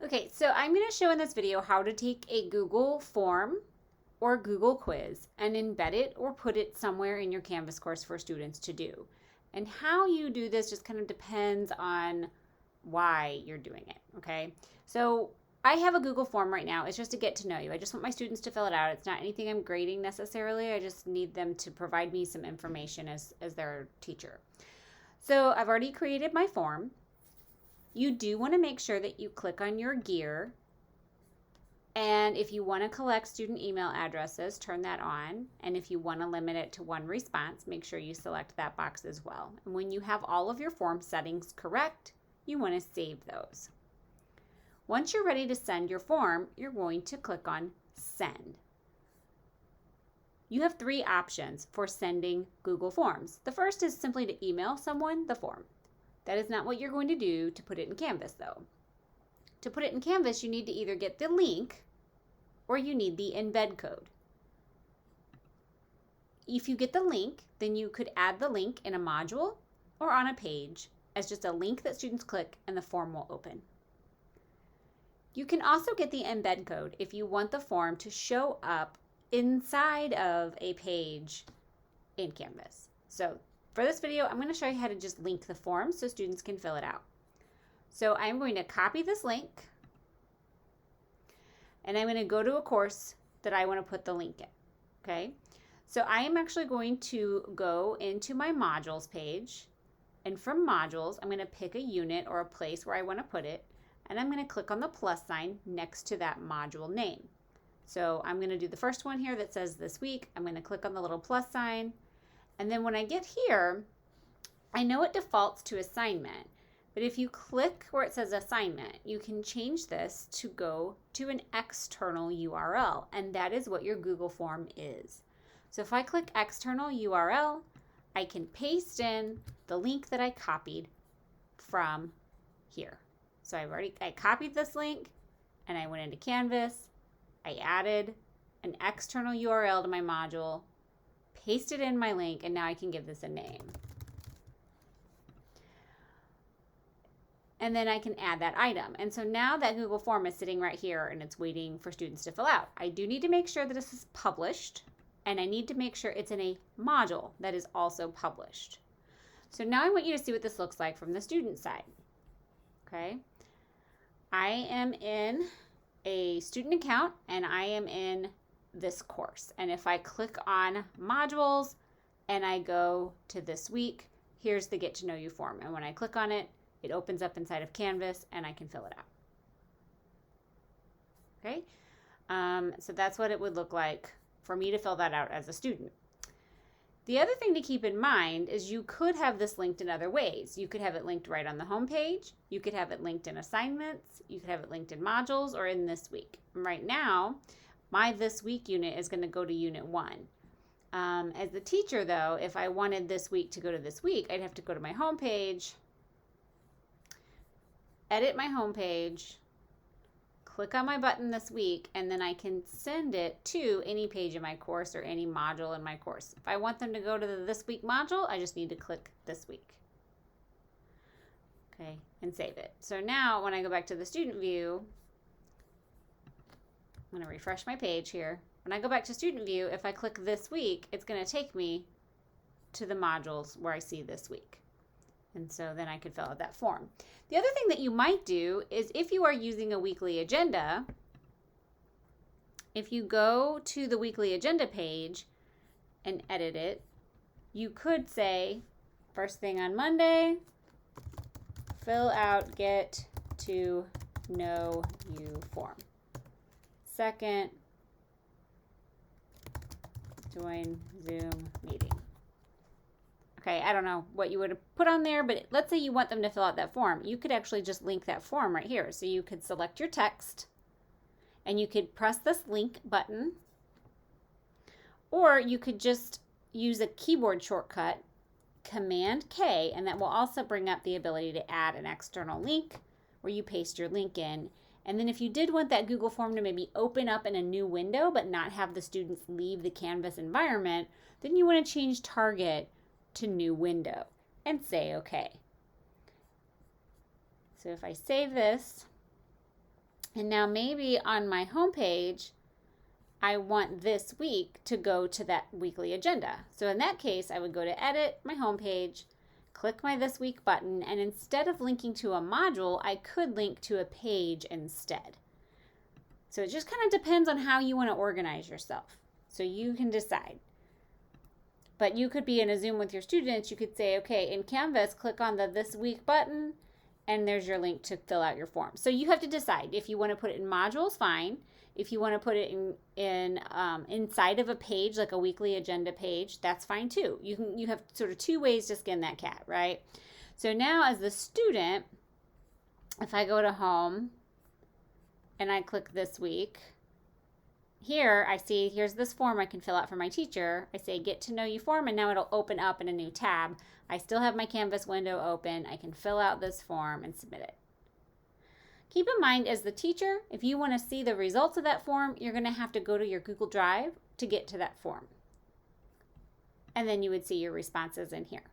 Okay, so I'm going to show in this video how to take a Google form or Google quiz and embed it or put it somewhere in your Canvas course for students to do. And how you do this just kind of depends on why you're doing it, okay? So I have a Google form right now. It's just to get to know you. I just want my students to fill it out. It's not anything I'm grading necessarily. I just need them to provide me some information as their teacher. So I've already created my form. You do want to make sure that you click on your gear. And if you want to collect student email addresses, turn that on. And if you want to limit it to one response, make sure you select that box as well. And when you have all of your form settings correct, you want to save those. Once you're ready to send your form, you're going to click on Send. You have three options for sending Google Forms. The first is simply to email someone the form. That is not what you're going to do to put it in Canvas, though. To put it in Canvas, you need to either get the link or you need the embed code. If you get the link, then you could add the link in a module or on a page as just a link that students click and the form will open. You can also get the embed code if you want the form to show up inside of a page in Canvas. So for this video, I'm going to show you how to just link the form so students can fill it out. So I'm going to copy this link and I'm going to go to a course that I want to put the link in. Okay, so I am actually going to go into my modules page, and from modules, I'm going to pick a unit or a place where I want to put it, and I'm going to click on the plus sign next to that module name. So I'm going to do the first one here that says this week. I'm going to click on the little plus sign, and then when I get here, I know it defaults to assignment. But if you click where it says assignment, you can change this to go to an external URL, and that is what your Google form is. So if I click external URL, I can paste in the link that I copied from here. So I copied this link and I went into Canvas. I added an external URL to my module, pasted in my link, and now I can give this a name. And then I can add that item. And so now that Google form is sitting right here and it's waiting for students to fill out. I do need to make sure that this is published, and I need to make sure it's in a module that is also published. So now I want you to see what this looks like from the student side. Okay, I am in a student account and I am in this course. And if I click on modules and I go to this week, here's the get to know you form. And when I click on it, it opens up inside of Canvas and I can fill it out. Okay, so that's what it would look like for me to fill that out as a student. The other thing to keep in mind is you could have this linked in other ways. You could have it linked right on the home page. You could have it linked in assignments. You could have it linked in modules or in this week. Right now, my this week unit is going to go to unit 1. As the teacher, though, if I wanted this week to go to this week, I'd have to go to my home page, edit my home page, click on my button this week, and then I can send it to any page in my course or any module in my course. If I want them to go to the this week module, I just need to click this week. Okay, and save it. So now when I go back to the student view, I'm going to refresh my page here. When I go back to student view, if I click this week, it's going to take me to the modules where I see this week. And so then I could fill out that form. The other thing that you might do is if you are using a weekly agenda, if you go to the weekly agenda page and edit it, you could say, first thing on Monday, fill out get to know you form. Second, join Zoom meeting. Okay, I don't know what you would have put on there, but let's say you want them to fill out that form. You could actually just link that form right here. So you could select your text and you could press this link button, or you could just use a keyboard shortcut, Command K, and that will also bring up the ability to add an external link where you paste your link in. And then if you did want that Google form to maybe open up in a new window but not have the students leave the Canvas environment, then you want to change target to new window and say OK. So if I save this And now maybe on my homepage, I want this week to go to that weekly agenda. So in that case, I would go to edit my homepage, click my this week button, and instead of linking to a module, I could link to a page instead. So it just kind of depends on how you want to organize yourself. So you can decide. But you could be in a Zoom with your students. You could say, okay, in Canvas, click on the this week button, and there's your link to fill out your form. So you have to decide. If you want to put it in modules, fine. If you want to put it in inside of a page, like a weekly agenda page, that's fine too. You have sort of two ways to skin that cat, right? So now as the student, if I go to home and I click this week, here I see here's this form I can fill out for my teacher. I say get to know you form, and now it'll open up in a new tab. I still have my Canvas window open. I can fill out this form and submit it. Keep in mind, as the teacher, if you want to see the results of that form, you're going to have to go to your Google Drive to get to that form. And then you would see your responses in here.